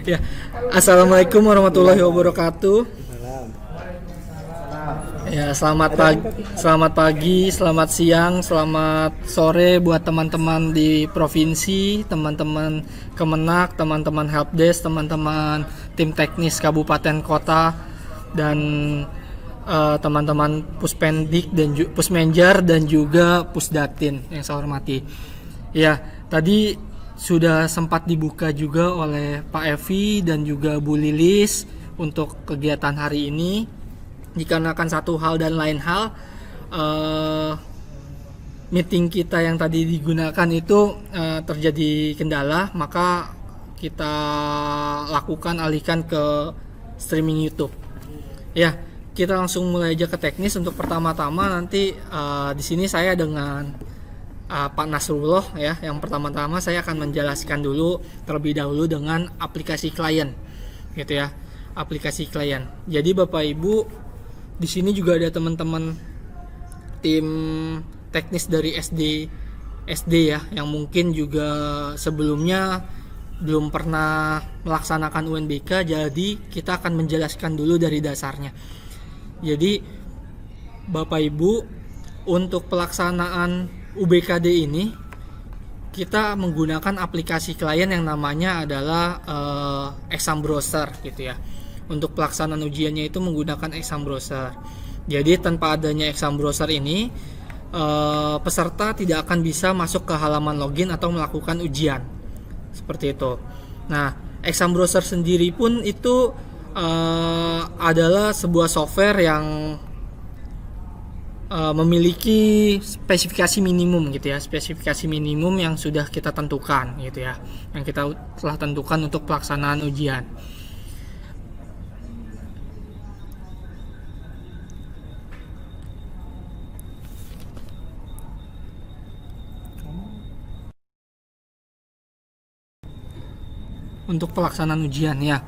Ya, Assalamualaikum warahmatullahi wabarakatuh. Ya, selamat pagi, selamat siang, selamat sore buat teman-teman di provinsi, teman-teman Kemenak, teman-teman Helpdesk, teman-teman tim teknis kabupaten kota, dan teman-teman Puspendik dan Pusmenjar dan juga Pusdatin yang saya hormati. Ya, tadi sudah sempat dibuka juga oleh Pak Evi dan juga Bu Lilis untuk kegiatan hari ini. Dikarenakan satu hal dan lain hal, meeting kita yang tadi digunakan itu terjadi kendala, maka kita alihkan ke streaming YouTube. Ya, kita langsung mulai aja ke teknis. Untuk pertama-tama nanti di sini saya dengan Pak Nasrullah ya. Yang pertama-tama saya akan menjelaskan dulu terlebih dahulu dengan aplikasi klien, gitu ya. Aplikasi klien. Jadi Bapak Ibu, di sini juga ada teman-teman tim teknis dari SD ya, yang mungkin juga sebelumnya belum pernah melaksanakan UNBK, jadi kita akan menjelaskan dulu dari dasarnya. Jadi Bapak Ibu, untuk pelaksanaan UBKD ini kita menggunakan aplikasi klien yang namanya adalah Exam Browser, gitu ya. Untuk pelaksanaan ujiannya itu menggunakan Exam Browser. Jadi tanpa adanya Exam Browser ini, peserta tidak akan bisa masuk ke halaman login atau melakukan ujian. Seperti itu. Nah, Exam Browser sendiri pun itu adalah sebuah software yang memiliki spesifikasi minimum, gitu ya. Spesifikasi minimum yang sudah kita tentukan, gitu ya. Yang kita telah tentukan untuk pelaksanaan ujian. Untuk pelaksanaan ujian ya,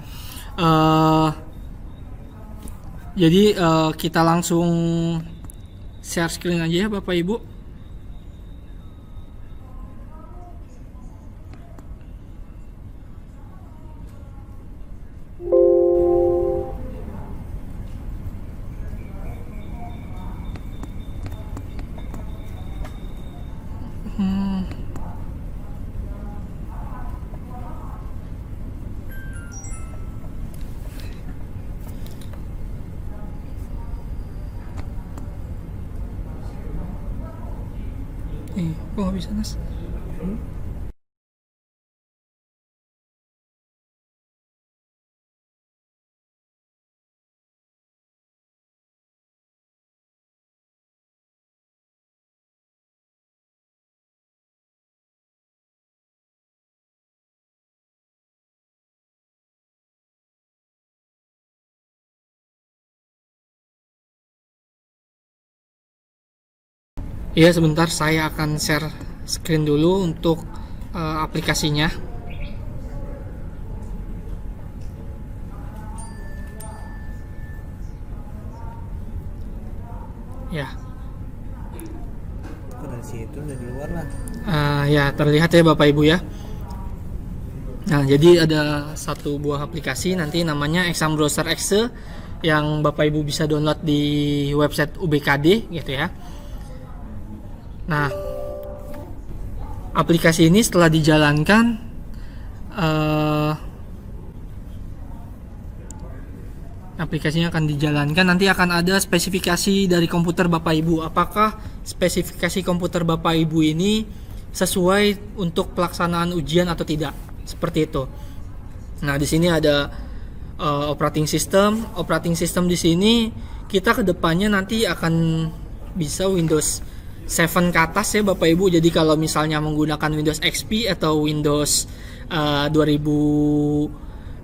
jadi kita langsung share screen aja ya Bapak Ibu. Kok nggak bisa, Nas? Iya, sebentar saya akan share screen dulu untuk aplikasinya. Ya. Dari situ dari luar lah. Ya, terlihat ya Bapak Ibu ya. Nah, jadi ada satu buah aplikasi nanti namanya Exam Browser Exe yang Bapak Ibu bisa download di website UBKD, gitu ya. Nah, aplikasi ini setelah dijalankan, aplikasinya akan dijalankan, nanti akan ada spesifikasi dari komputer Bapak Ibu. Apakah spesifikasi komputer Bapak Ibu ini sesuai untuk pelaksanaan ujian atau tidak? Seperti itu. Nah, di sini ada operating system. Operating system di sini kita kedepannya nanti akan bisa Windows 7 ke atas ya Bapak Ibu. Jadi kalau misalnya menggunakan Windows XP atau Windows 2000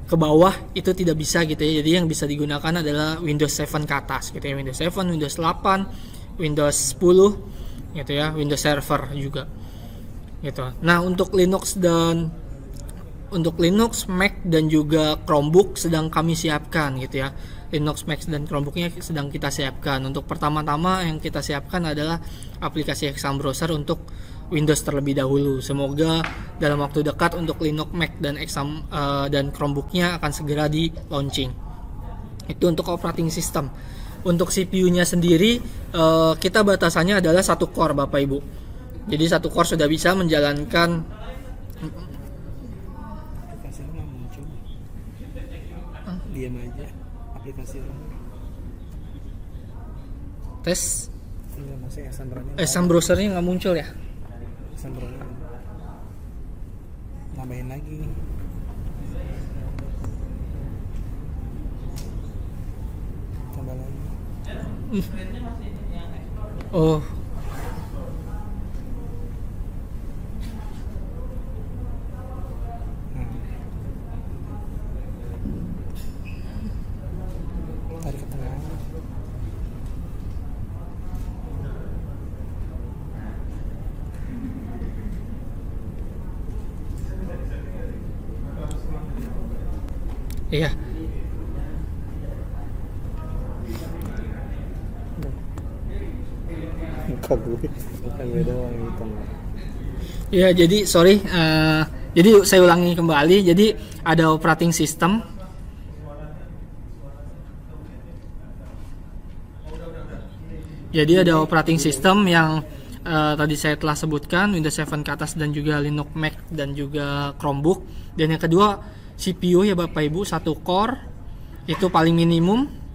ke bawah itu tidak bisa, gitu ya. Jadi yang bisa digunakan adalah Windows 7 ke atas, gitu ya. Windows 7, Windows 8, Windows 10, gitu ya. Windows Server juga, gitu. Nah, untuk Linux, Mac dan juga Chromebook sedang kami siapkan, gitu ya. Linux, Mac dan Chromebooknya sedang kita siapkan. Untuk pertama-tama yang kita siapkan adalah aplikasi Exam Browser untuk Windows terlebih dahulu. Semoga dalam waktu dekat untuk Linux, Mac dan Chromebooknya akan segera di launching. Itu untuk operating system. Untuk CPU-nya sendiri kita batasannya adalah 1 core Bapak Ibu. Jadi 1 core sudah bisa menjalankan. Aplikasi lu nggak muncul, diam aja aplikasi lu. Tes Iya, maksudnya Sam browsernya nggak muncul ya? Sambranya nambahin lagi. Tambah lagi. Oh, Tarik ke tengah. iya. Bukan gue doang yang hitam. Ya, jadi sorry. Jadi saya ulangi kembali. Jadi ada operating system. Jadi ada operating system yang tadi saya telah sebutkan, Windows 7 ke atas dan juga Linux, Mac dan juga Chromebook. Dan yang kedua CPU ya Bapak Ibu, 1 core itu paling minimum.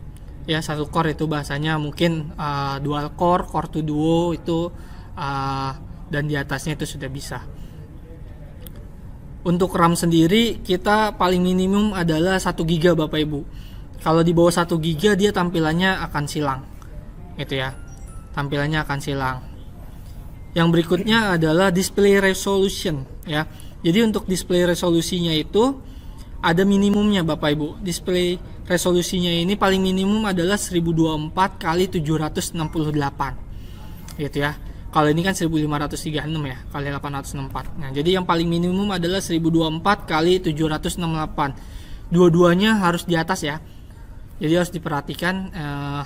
Ya, 1 core itu bahasanya mungkin dual core, core to duo itu dan di atasnya itu sudah bisa. Untuk RAM sendiri kita paling minimum adalah 1 GB Bapak Ibu. Kalau di bawah 1 GB dia tampilannya akan silang. Gitu ya. Tampilannya akan silang. Yang berikutnya adalah display resolution ya. Jadi untuk display resolusinya itu ada minimumnya Bapak Ibu. Display resolusinya ini paling minimum adalah 1024 kali 768. Gitu ya. Kalau ini kan 1536 ya, kali 864. Nah, jadi yang paling minimum adalah 1024 kali 768. Dua-duanya harus di atas ya. Jadi harus diperhatikan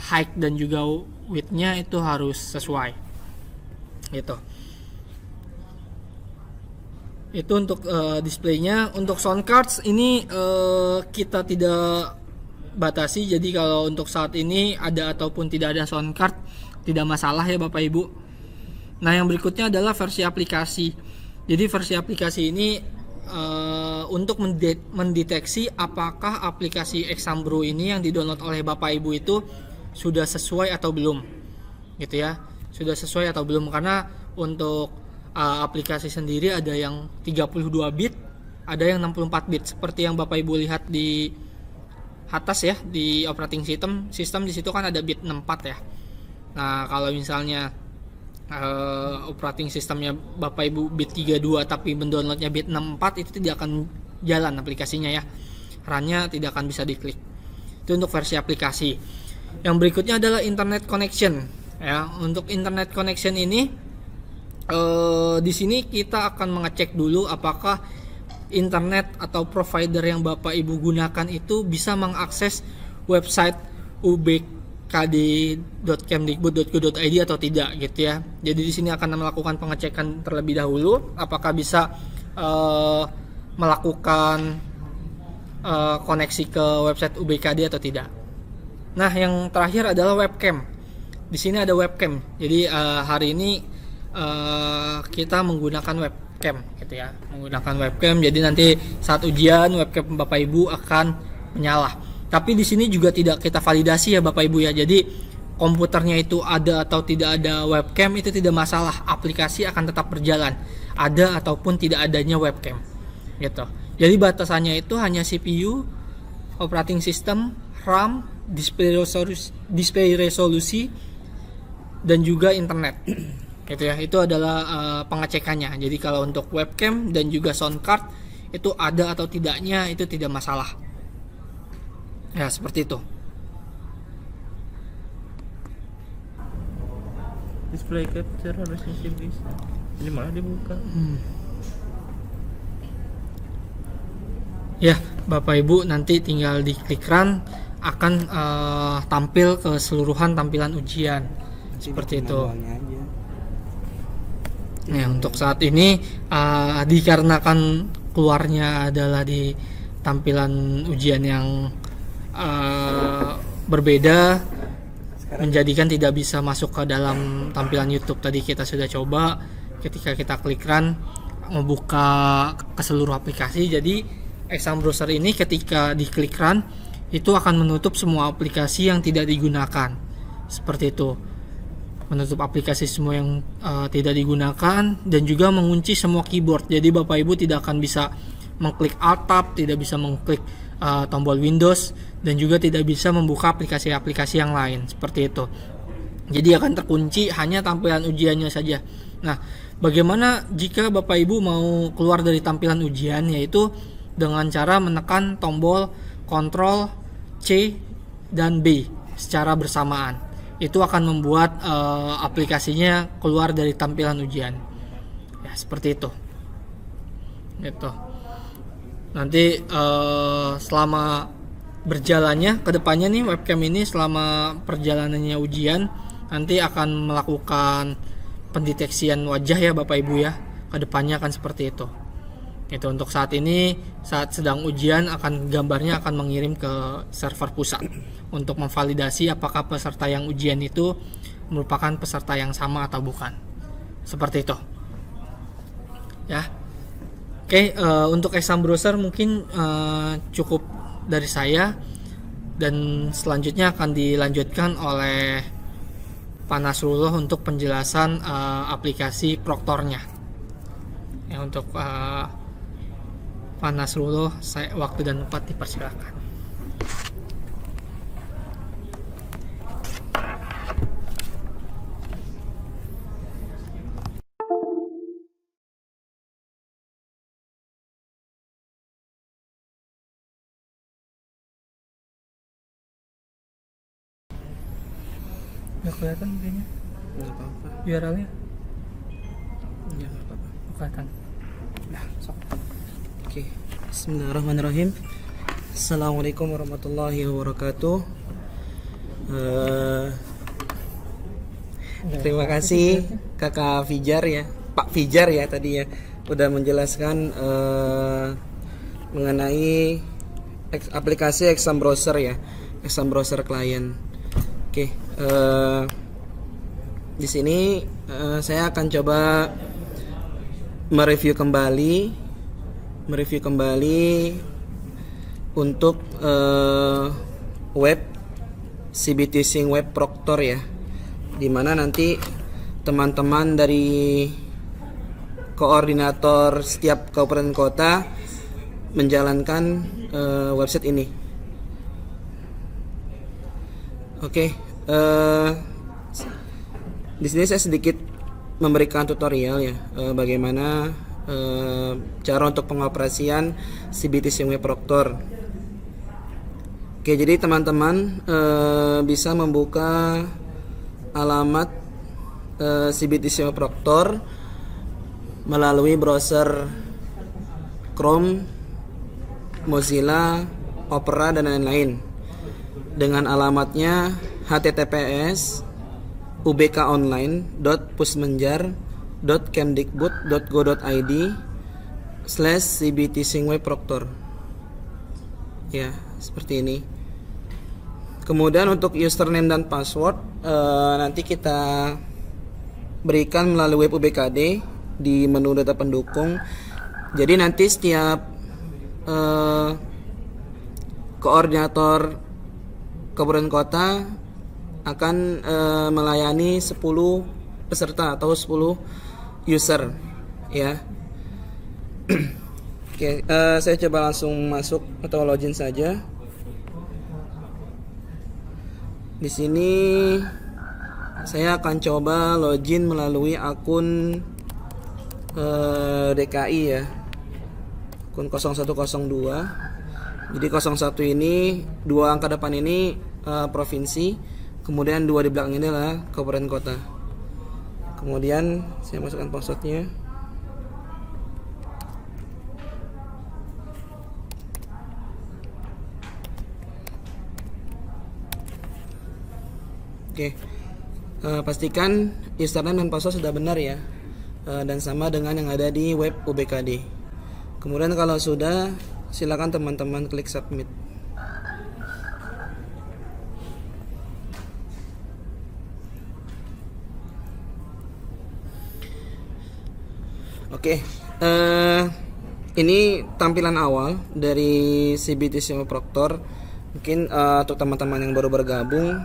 height dan juga width-nya itu harus sesuai. Gitu. Itu untuk displaynya. Untuk sound cards ini kita tidak batasi. Jadi kalau untuk saat ini ada ataupun tidak ada sound card tidak masalah ya Bapak Ibu. Nah, yang berikutnya adalah versi aplikasi. Jadi versi aplikasi ini untuk mendeteksi apakah aplikasi Exambro ini yang didownload oleh Bapak Ibu itu sudah sesuai atau belum, gitu ya. Sudah sesuai atau belum, karena untuk aplikasi sendiri ada yang 32 bit, ada yang 64 bit. Seperti yang Bapak Ibu lihat di atas ya, di operating system di situ kan ada bit 64 ya. Nah, kalau misalnya operating sistemnya Bapak Ibu bit 32 tapi mendownloadnya bit 64, itu tidak akan jalan aplikasinya ya. RAN-nya tidak akan bisa diklik. Itu untuk versi aplikasi. Yang berikutnya adalah internet connection ya. Untuk internet connection ini di sini kita akan mengecek dulu apakah internet atau provider yang Bapak Ibu gunakan itu bisa mengakses website ubkd.kemdikbud.go.id atau tidak gitu ya. Jadi di sini akan melakukan pengecekan terlebih dahulu apakah bisa melakukan koneksi ke website UBKD atau tidak. Nah, yang terakhir adalah webcam. Di sini ada webcam. Jadi hari ini kita menggunakan webcam gitu ya. Menggunakan webcam. Jadi nanti saat ujian webcam Bapak Ibu akan menyala. Tapi di sini juga tidak kita validasi ya Bapak Ibu ya. Jadi komputernya itu ada atau tidak ada webcam itu tidak masalah. Aplikasi akan tetap berjalan ada ataupun tidak adanya webcam. Gitu. Jadi batasannya itu hanya CPU, operating system, RAM, display resolusi dan juga internet. Gitu ya. Itu adalah pengecekannya. Jadi kalau untuk webcam dan juga sound card itu ada atau tidaknya itu tidak masalah. Ya, seperti itu. Display capture harusnya sih bisa. Ini malah dibuka. Ya, Bapak Ibu nanti tinggal diklik run akan tampil keseluruhan tampilan ujian. Nanti seperti bikin itu. manualnya aja. Nah, untuk saat ini dikarenakan keluarnya adalah di tampilan ujian yang berbeda, menjadikan tidak bisa masuk ke dalam tampilan YouTube. Tadi kita sudah coba, ketika kita klik run membuka ke seluruh aplikasi. Jadi exam browser ini ketika diklik run itu akan menutup semua aplikasi yang tidak digunakan, seperti itu, menutup aplikasi semua yang tidak digunakan, dan juga mengunci semua keyboard. Jadi Bapak Ibu tidak akan bisa mengklik Alt Tab, tidak bisa mengklik tombol Windows, dan juga tidak bisa membuka aplikasi-aplikasi yang lain, seperti itu. Jadi akan terkunci hanya tampilan ujiannya saja. Nah, bagaimana jika Bapak Ibu mau keluar dari tampilan ujian? Yaitu dengan cara menekan tombol Ctrl C dan B secara bersamaan. Itu akan membuat aplikasinya keluar dari tampilan ujian. Ya, seperti itu. Gitu. Nanti selama berjalannya kedepannya nih webcam ini, selama perjalanannya ujian, nanti akan melakukan pendeteksian wajah ya Bapak Ibu ya. Kedepannya akan seperti itu. Itu untuk saat ini, saat sedang ujian gambarnya akan mengirim ke server pusat untuk memvalidasi apakah peserta yang ujian itu merupakan peserta yang sama atau bukan. Seperti itu. Ya. Oke, untuk exam browser mungkin cukup dari saya, dan selanjutnya akan dilanjutkan oleh Pak Nasrullah untuk penjelasan aplikasi Proctor-nya. Ya, untuk Pak Nasrullah, saya waktu dan tempat dipersilakan. Nggak kelihatan kayaknya Nggak apa-apa. URL-nya? Ya nggak apa-apa. Kelihatan. Nah, sok. Oke. Bismillahirrahmanirrahim. Assalamualaikum warahmatullahi wabarakatuh. Terima kasih Kakak Fijar ya, Pak Fijar ya tadi ya, udah menjelaskan mengenai aplikasi exam browser ya, exam browser klien. Oke, di sini saya akan coba mereview kembali untuk web CBT Sync Web Proctor ya, dimana nanti teman-teman dari koordinator setiap kabupaten kota menjalankan website ini. Oke, di sini saya sedikit memberikan tutorial ya, bagaimana cara untuk pengoperasian CBT Sync Web Proctor. Oke, jadi teman-teman bisa membuka alamat CBT Sync Web Proctor melalui browser Chrome, Mozilla, Opera dan lain-lain dengan alamatnya https://ubkonline.pusmenjar.kemdikbud.go.id/cbtsyncwebproctor. Ya, seperti ini. Kemudian untuk username dan password nanti kita berikan melalui web UBKD di menu data pendukung. Jadi nanti setiap koordinator kabupaten kota akan melayani 10 peserta atau 10 user ya. Oke, saya coba langsung masuk atau login saja. Di sini saya akan coba login melalui akun DKI ya, akun 0102. Jadi 01 ini 2 angka depan ini provinsi, kemudian 2 di belakang ini adalah kabupaten kota. Kemudian saya masukkan passwordnya. Oke, pastikan username dan password sudah benar ya. dan sama dengan yang ada di web UBKD. Kemudian kalau sudah, silakan teman-teman klik submit. Oke, ini tampilan awal dari CBT Simo Proctor. Mungkin untuk teman-teman yang baru bergabung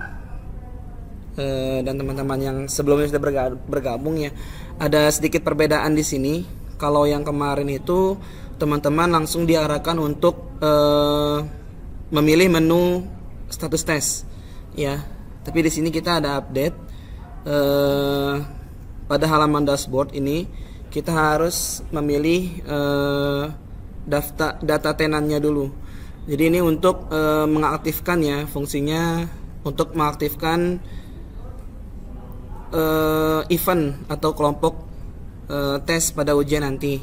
dan teman-teman yang sebelumnya sudah bergabung ya, ada sedikit perbedaan di sini. Kalau yang kemarin itu teman-teman langsung diarahkan untuk memilih menu status tes, ya. Tapi di sini kita ada update pada halaman dashboard ini. Kita harus memilih data tenannya dulu. Jadi ini untuk mengaktifkan ya, fungsinya untuk mengaktifkan event atau kelompok tes pada ujian nanti.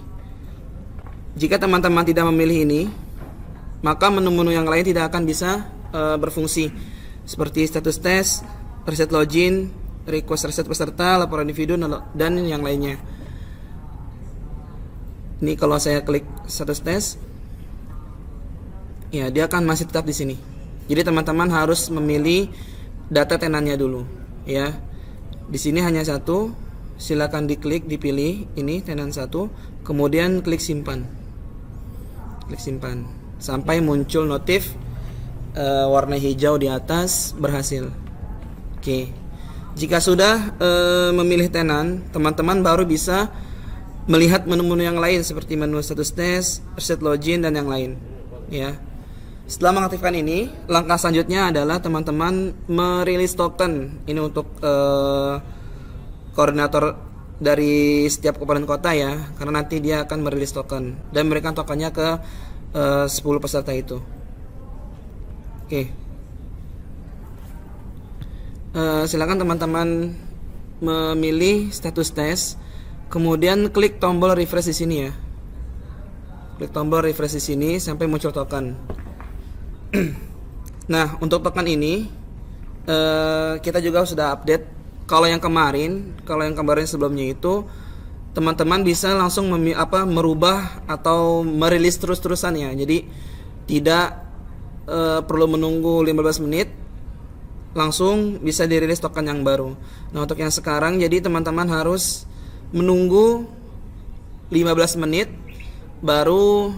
Jika teman-teman tidak memilih ini, maka menu-menu yang lain tidak akan bisa berfungsi, seperti status tes, reset login, request reset peserta, laporan individu, dan yang lainnya. Ini kalau saya klik status tes, ya dia akan masih tetap di sini. Jadi teman-teman harus memilih data tenannya dulu, ya. Di sini hanya satu, silakan diklik, dipilih ini tenan satu, kemudian klik simpan. Klik simpan sampai muncul notif warna hijau di atas berhasil. Oke. Jika sudah memilih tenan, teman-teman baru bisa melihat menu-menu yang lain seperti menu status tes, reset login, dan yang lain, ya. Setelah mengaktifkan ini, langkah selanjutnya adalah teman-teman merilis token. Ini untuk koordinator dari setiap kabupaten kota ya, karena nanti dia akan merilis token dan memberikan tokennya ke 10 peserta itu. Oke. Silakan teman-teman memilih status tes. Kemudian klik tombol refresh di sini ya. Klik tombol refresh di sini sampai muncul token. Nah, untuk token ini kita juga sudah update. Kalau yang kemarin sebelumnya itu teman-teman bisa langsung merubah atau merilis terus-terusan ya. Jadi tidak perlu menunggu 15 menit, langsung bisa dirilis token yang baru. Nah, untuk yang sekarang jadi teman-teman harus menunggu 15 menit baru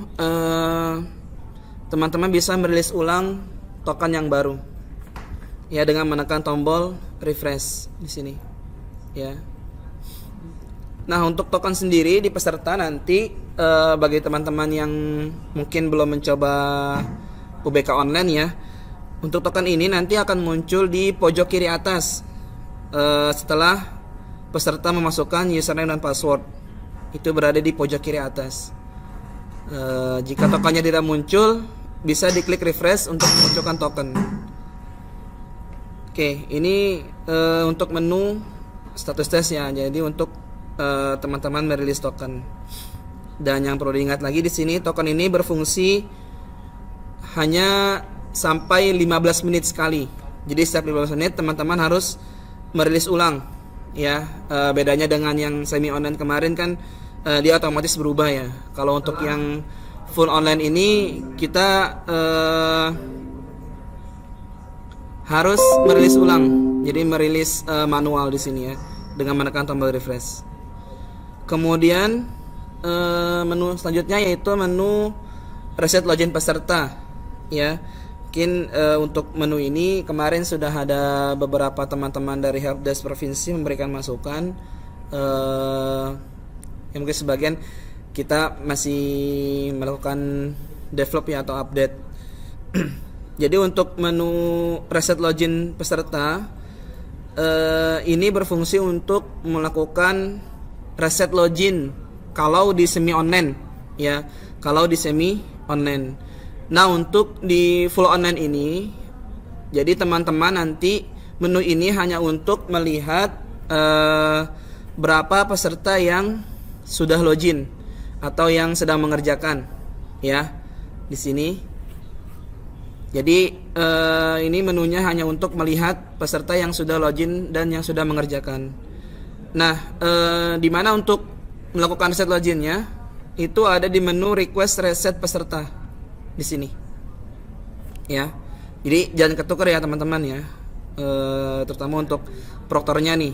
teman-teman bisa merilis ulang token yang baru ya, dengan menekan tombol refresh di sini ya. Nah, untuk token sendiri di peserta nanti bagi teman-teman yang mungkin belum mencoba UBK online ya, untuk token ini nanti akan muncul di pojok kiri atas setelah peserta memasukkan username dan password. Itu berada di pojok kiri atas. Jika tokennya tidak muncul, bisa diklik refresh untuk memunculkan token. Oke, ini untuk menu status tes ya. Jadi untuk teman-teman merilis token. Dan yang perlu diingat lagi di sini, token ini berfungsi hanya sampai 15 menit sekali. Jadi setiap 15 menit teman-teman harus merilis ulang. Ya, bedanya dengan yang semi online kemarin kan dia otomatis berubah ya. Kalau untuk yang full online ini kita harus merilis ulang. Jadi merilis manual di sini ya, dengan menekan tombol refresh. Kemudian menu selanjutnya yaitu menu reset login peserta ya. Mungkin untuk menu ini kemarin sudah ada beberapa teman-teman dari Helpdesk Provinsi memberikan masukan. Yang mungkin sebagian kita masih melakukan develop ya atau update. Jadi untuk menu reset login peserta ini berfungsi untuk melakukan reset login kalau di semi online ya, kalau di semi online. Nah, untuk di full online ini, jadi teman-teman nanti menu ini hanya untuk melihat berapa peserta yang sudah login atau yang sedang mengerjakan, ya di sini. Jadi ini menunya hanya untuk melihat peserta yang sudah login dan yang sudah mengerjakan. Nah, di mana untuk melakukan reset loginnya itu ada di menu request reset peserta di sini. Ya. Jadi jangan ketukar ya teman-teman ya. Terutama untuk proktornya nih.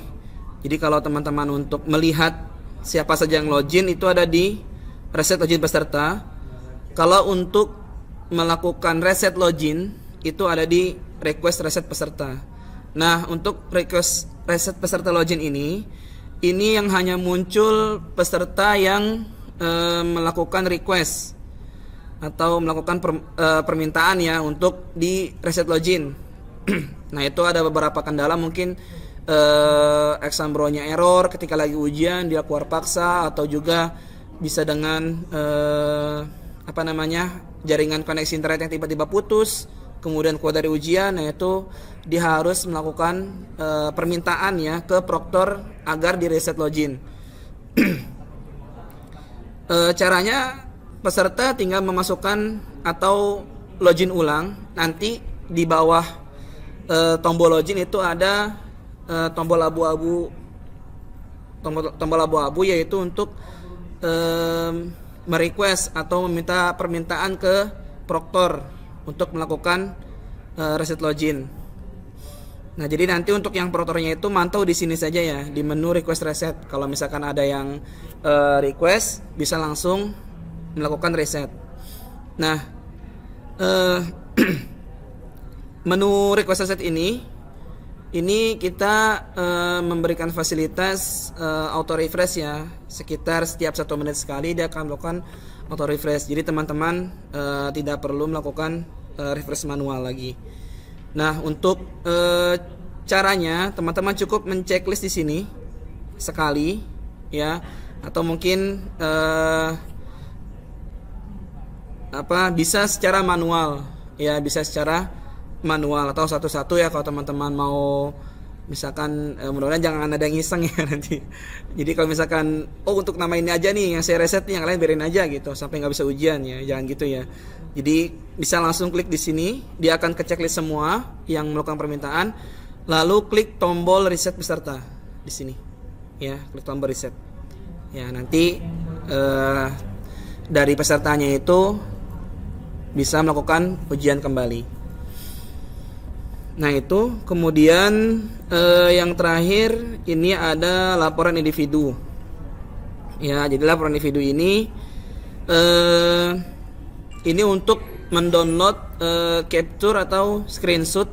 Jadi kalau teman-teman untuk melihat siapa saja yang login itu ada di reset login peserta. Kalau untuk melakukan reset login itu ada di request reset peserta. Nah, untuk request reset peserta login ini yang hanya muncul peserta yang melakukan request atau melakukan permintaan ya untuk di reset login. Nah, itu ada beberapa kendala, mungkin exam bro-nya error ketika lagi ujian, dia keluar paksa, atau juga bisa dengan jaringan koneksi internet yang tiba-tiba putus, kemudian keluar dari ujian. Nah, itu dia harus melakukan permintaan ya ke proktor agar di reset login. Caranya peserta tinggal memasukkan atau login ulang. Nanti di bawah tombol login itu ada tombol abu-abu yaitu untuk merequest atau meminta permintaan ke proktor untuk melakukan reset login. Nah, jadi nanti untuk yang proktornya itu mantau di sini saja ya, di menu request reset. Kalau misalkan ada yang request, bisa langsung melakukan reset. Nah, menu request reset ini kita memberikan fasilitas auto refresh ya, sekitar setiap 1 menit sekali dia akan melakukan auto refresh. Jadi teman-teman tidak perlu melakukan refresh manual lagi. Nah, untuk caranya teman-teman cukup menceklis di sini sekali ya, atau mungkin bisa secara manual ya, bisa secara manual atau satu-satu ya kalau teman-teman mau. Misalkan mudah-mudahan jangan ada yang iseng ya nanti. Jadi kalau misalkan untuk nama ini aja nih yang saya reset nih, yang lain biarin aja gitu sampai nggak bisa ujian ya, jangan gitu ya. Jadi bisa langsung klik di sini, dia akan keceklis semua yang melakukan permintaan, lalu klik tombol reset peserta di sini ya, klik tombol reset ya. Nanti dari pesertanya itu bisa melakukan ujian kembali. Nah, itu kemudian yang terakhir ini ada laporan individu ya. Jadi laporan individu ini untuk mendownload capture atau screenshot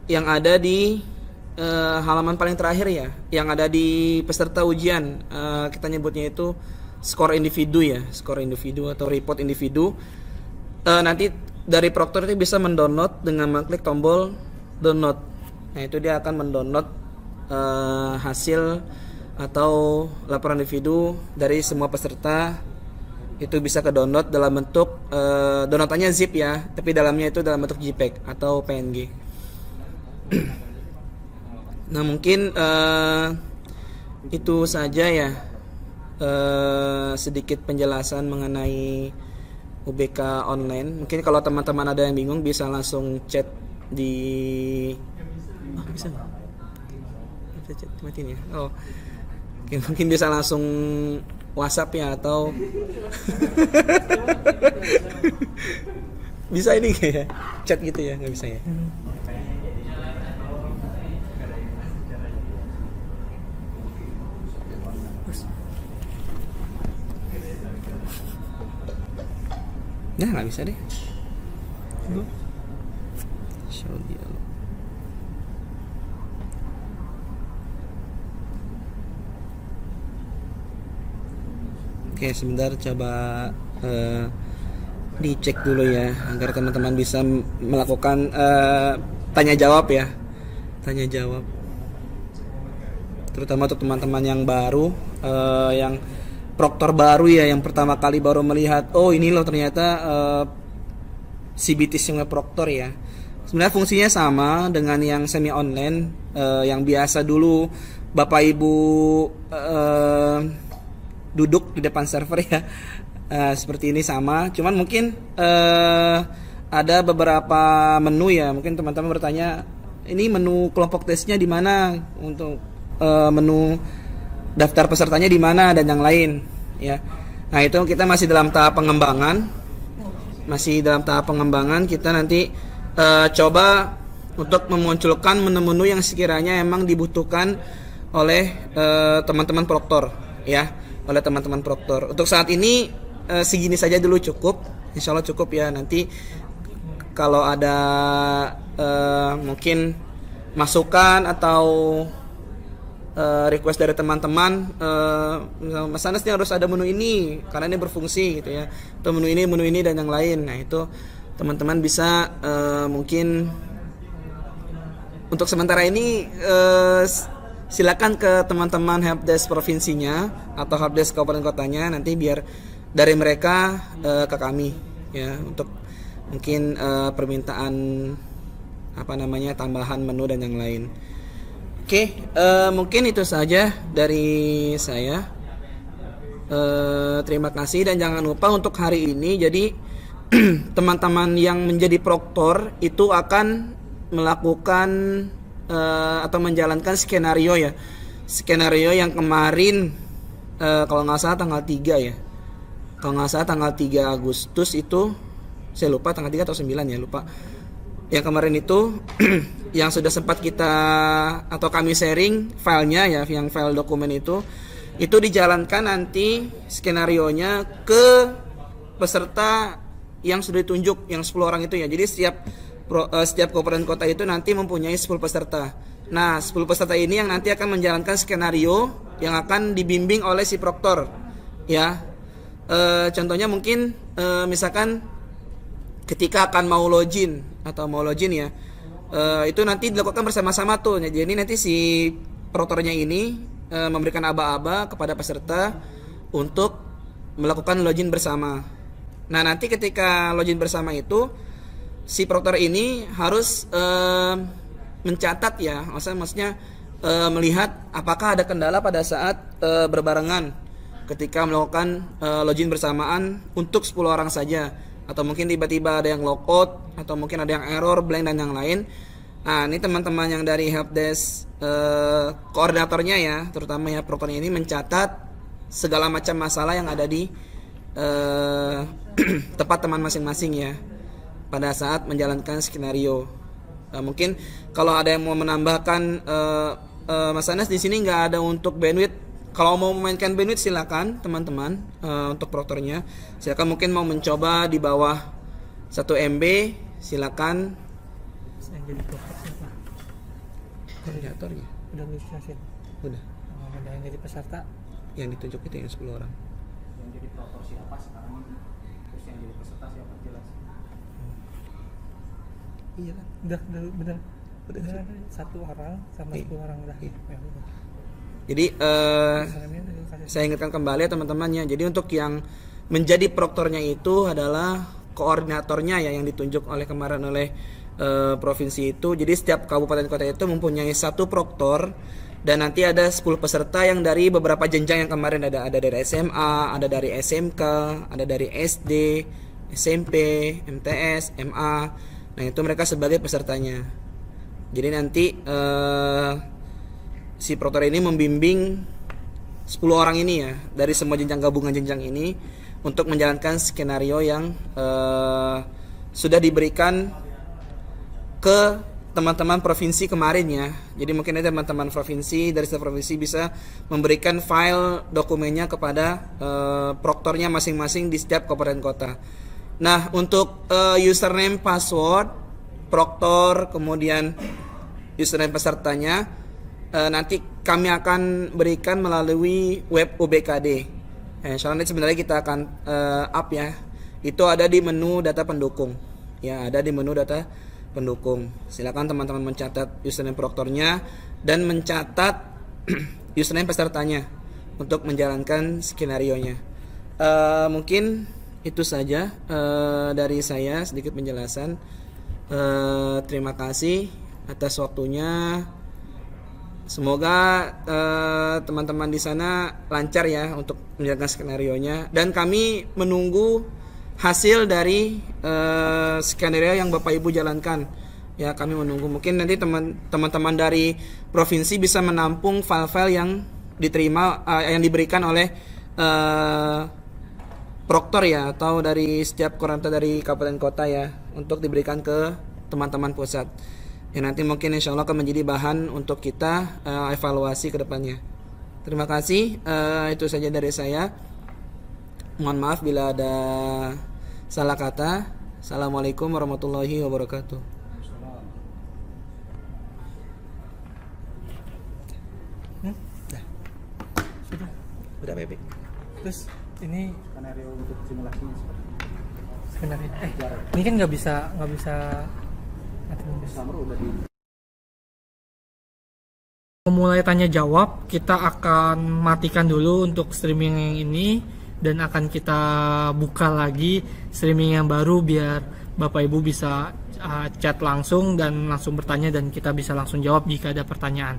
yang ada di halaman paling terakhir ya, yang ada di peserta ujian. Kita nyebutnya itu skor individu ya, skor individu atau report individu. Nanti dari proktor itu bisa mendownload dengan mengklik tombol download. Nah, itu dia akan mendownload hasil atau laporan individu dari semua peserta. Itu bisa ke download dalam bentuk downloadannya zip ya, tapi dalamnya itu dalam bentuk JPEG atau PNG. Nah, mungkin itu saja ya, sedikit penjelasan mengenai UBK online. Mungkin kalau teman-teman ada yang bingung bisa langsung chat di bisa nggak? Bisa chat matiin ya. Mungkin bisa langsung WhatsApp ya, atau bisa ini kayak chat gitu ya, nggak bisa ya? Nah, nggak bisa deh. Show dialog. Oke, sebentar coba dicek dulu ya, agar teman-teman bisa melakukan tanya jawab ya, tanya jawab. Terutama untuk teman-teman yang baru, yang proktor baru ya, yang pertama kali baru melihat, oh ini loh ternyata CBT Single Proktor ya. Sebenarnya fungsinya sama dengan yang semi online, yang biasa dulu Bapak Ibu duduk di depan server ya, seperti ini sama. Cuman mungkin ada beberapa menu ya. Mungkin teman-teman bertanya, ini menu kelompok tesnya di mana? Untuk menu daftar pesertanya di mana dan yang lain ya. Nah, itu kita masih dalam tahap pengembangan. Kita nanti coba untuk memunculkan menu-menu yang sekiranya emang dibutuhkan oleh teman-teman proktor ya, Untuk saat ini segini saja dulu cukup. Insya Allah cukup ya. Nanti kalau ada mungkin masukan atau request dari teman-teman, Mas Anas ini harus ada menu ini karena ini berfungsi gitu ya, atau menu ini dan yang lain. Nah, itu teman-teman bisa mungkin untuk sementara ini silakan ke teman-teman helpdesk provinsinya atau helpdesk kabupaten kotanya, nanti biar dari mereka ke kami ya, untuk mungkin permintaan tambahan menu dan yang lain. Oke, mungkin itu saja dari saya. Terima kasih dan jangan lupa untuk hari ini, jadi teman-teman yang menjadi proktor itu akan melakukan atau menjalankan skenario ya. Skenario yang kemarin kalau nggak salah tanggal 3 ya. Kalau nggak salah tanggal 3 Agustus itu, saya lupa tanggal 3 atau 9 ya, lupa. Yang kemarin itu yang sudah sempat kita atau kami sharing filenya ya, yang file dokumen itu dijalankan nanti skenarionya ke peserta yang sudah ditunjuk, yang 10 orang itu ya. Jadi setiap kabupaten kota itu nanti mempunyai 10 peserta. Nah, 10 peserta ini yang nanti akan menjalankan skenario yang akan dibimbing oleh si proktor ya. Contohnya mungkin misalkan ketika akan mau login ya, itu nanti dilakukan bersama-sama tuh. Jadi nanti si proktornya ini memberikan aba-aba kepada peserta untuk melakukan login bersama. Nah, nanti ketika login bersama itu si proktor ini harus mencatat ya, maksudnya melihat apakah ada kendala pada saat berbarengan ketika melakukan login bersamaan untuk 10 orang saja, atau mungkin tiba-tiba ada yang logout, atau mungkin ada yang error, blank dan yang lain. Nah, ini teman-teman yang dari helpdesk koordinatornya ya, terutama ya proktornya ini mencatat segala macam masalah yang ada di tempat teman masing-masing ya pada saat menjalankan skenario. Mungkin kalau ada yang mau menambahkan, Mas Anas di sini nggak ada untuk bandwidth. Kalau mau memainkan bandwidth silakan teman-teman, untuk proktornya silakan, mungkin mau mencoba di bawah 1 MB silakan. Yang jadi proktor siapa? Koordinatornya Udah dijelasin. udah, Ada yang jadi peserta. yang ditunjuk itu yang 10 orang. Yang jadi proktor siapa sekarang ini, terus yang jadi peserta siapa, jelas. Iya kan? Udah bener. Udah satu orang sama 10 orang udah. Iya. Ya, udah. Jadi Salamnya udah dikasih. saya ingatkan kembali ya teman-temannya. Jadi untuk yang menjadi proktornya itu adalah koordinatornya ya, yang ditunjuk oleh kemarin oleh provinsi itu. Jadi setiap kabupaten kota itu mempunyai 1 proktor, dan nanti ada 10 peserta yang dari beberapa jenjang yang kemarin ada dari SMA, ada dari SMK, ada dari SD, SMP, MTS, MA. Nah, itu mereka sebagai pesertanya. Jadi nanti si proktor ini membimbing 10 orang ini ya, dari semua jenjang gabungan jenjang ini untuk menjalankan skenario yang sudah diberikan ke teman-teman provinsi kemarin ya. Jadi mungkin ada teman-teman provinsi, dari setiap provinsi bisa memberikan file dokumennya kepada proktornya masing-masing di setiap kabupaten kota. Nah, untuk username, password proktor, kemudian username pesertanya, nanti kami akan berikan melalui web UBKD. Insya Allah sebenarnya kita akan up ya. Itu ada di menu data pendukung. Ya, ada di menu data pendukung. Silakan teman-teman mencatat username proktornya dan mencatat username pesertanya untuk menjalankan skenario-nya. Mungkin itu saja dari saya, sedikit penjelasan. Terima kasih atas waktunya. Semoga teman-teman di sana lancar ya untuk menjalankan skenario-nya, dan kami menunggu hasil dari skenario yang Bapak Ibu jalankan. Ya, kami menunggu. Mungkin nanti teman-teman dari provinsi bisa menampung file-file yang diterima yang diberikan oleh proktor ya, atau dari setiap koramta dari kabupaten kota ya, untuk diberikan ke teman-teman pusat. Ya nanti mungkin insya Allah akan menjadi bahan untuk kita evaluasi ke depannya. Terima kasih, itu saja dari saya. Mohon maaf bila ada salah kata. Assalamualaikum warahmatullahi wabarakatuh. Udah Bebe. Terus ini Skenario untuk simulasinya seperti sebenarnya ini kan nggak bisa Summer udah di memulai tanya jawab. Kita akan matikan dulu untuk streaming yang ini dan akan kita buka lagi streaming yang baru biar Bapak Ibu bisa chat langsung dan langsung bertanya dan kita bisa langsung jawab jika ada pertanyaan.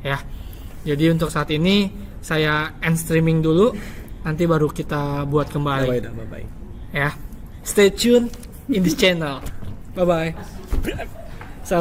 Ya. Jadi untuk saat ini saya end streaming dulu, nanti baru kita buat kembali. Bye bye. Ya. Stay tune in this channel. Bye bye.